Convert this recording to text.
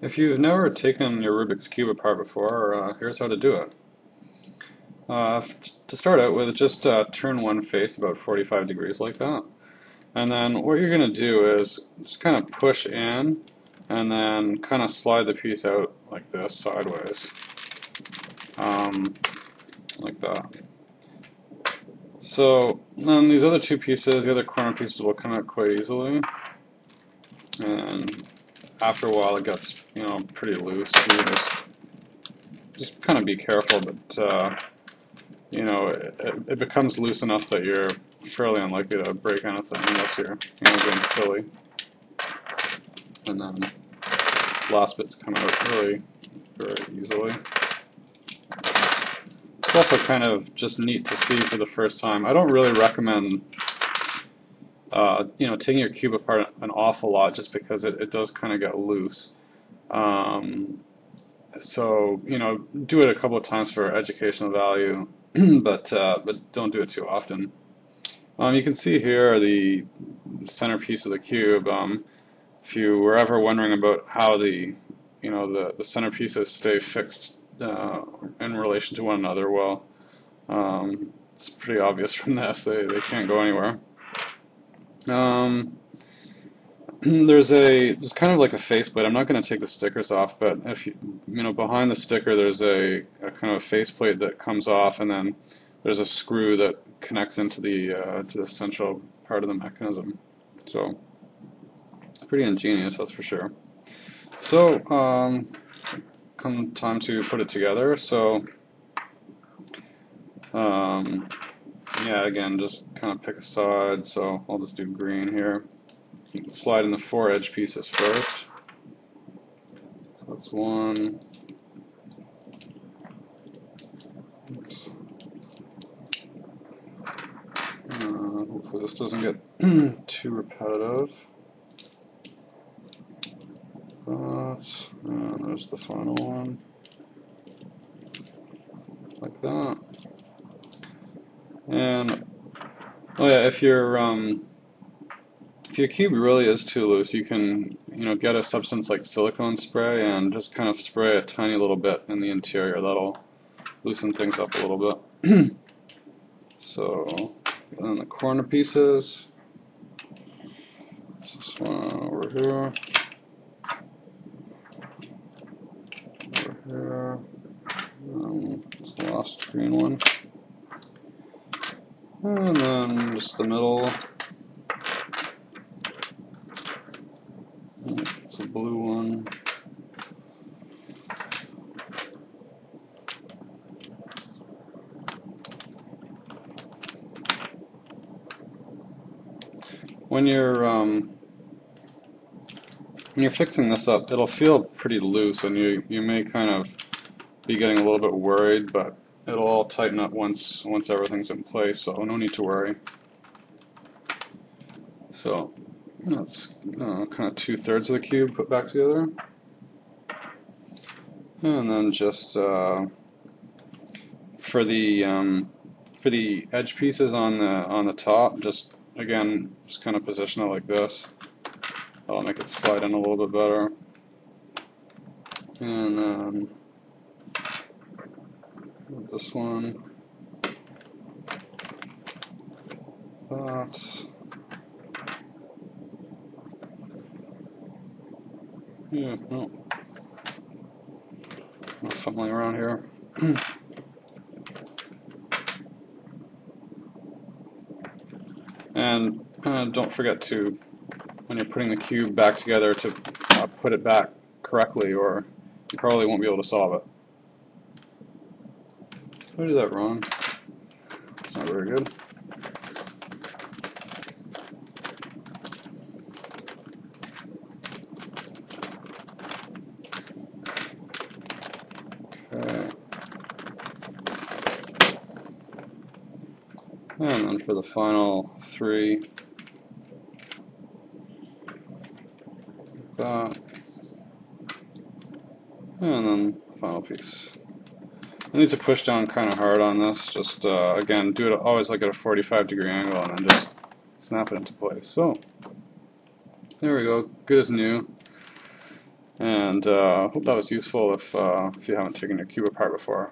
If you've never taken your Rubik's Cube apart before, here's how to do it. To start out with, just turn one face about 45 degrees like that. And then what you're going to do is just kind of push in and then kind of slide the piece out like this, sideways. Like that. So then these other two pieces, the other corner pieces, will come out quite easily. And after a while it gets, pretty loose. So you just kind of be careful, but it becomes loose enough that you're fairly unlikely to break anything unless you're being silly. And then last bits come out really very easily. It's also kind of just neat to see for the first time. I don't really recommend taking your cube apart an awful lot just because it does kind of get loose. So do it a couple of times for educational value, but don't do it too often. You can see here the centerpiece of the cube. If you were ever wondering about how the centerpieces stay fixed in relation to one another, well, it's pretty obvious from this. They can't go anywhere. There's kind of like a faceplate. I'm not going to take the stickers off, but if behind the sticker there's a kind of faceplate that comes off, and then there's a screw that connects into the central part of the mechanism. So pretty ingenious, that's for sure. So come time to put it together. So yeah, again, just kind of pick a side. So I'll just do green here. You can slide in the 4 edge pieces first. So that's one. Oops. Hopefully this doesn't get too repetitive. And there's the final one. Like that. And oh yeah, if your cube really is too loose, you can get a substance like silicone spray and just kind of spray a tiny little bit in the interior. That'll loosen things up a little bit. So and then the corner pieces. This one over here. Over here. It's the last green one. And then just the middle. It's a blue one. When you're fixing this up, it'll feel pretty loose, and you may kind of be getting a little bit worried, but it'll all tighten up once everything's in place, so no need to worry. So that's kind of 2/3 of the cube put back together, and then just for the edge pieces on the top, just kind of position it like this. That'll make it slide in a little bit better, and then this one, that. Yeah, no. I'm fumbling around here. And don't forget to, when you're putting the cube back together, to put it back correctly, or you probably won't be able to solve it. Did I do that wrong? It's not very good. Okay. And then for the final 3, like that. And then final piece. I need to push down kind of hard on this. Just again, do it always like at a 45-degree angle, and then just snap it into place. So there we go, good as new. And hope that was useful if you haven't taken your cube apart before.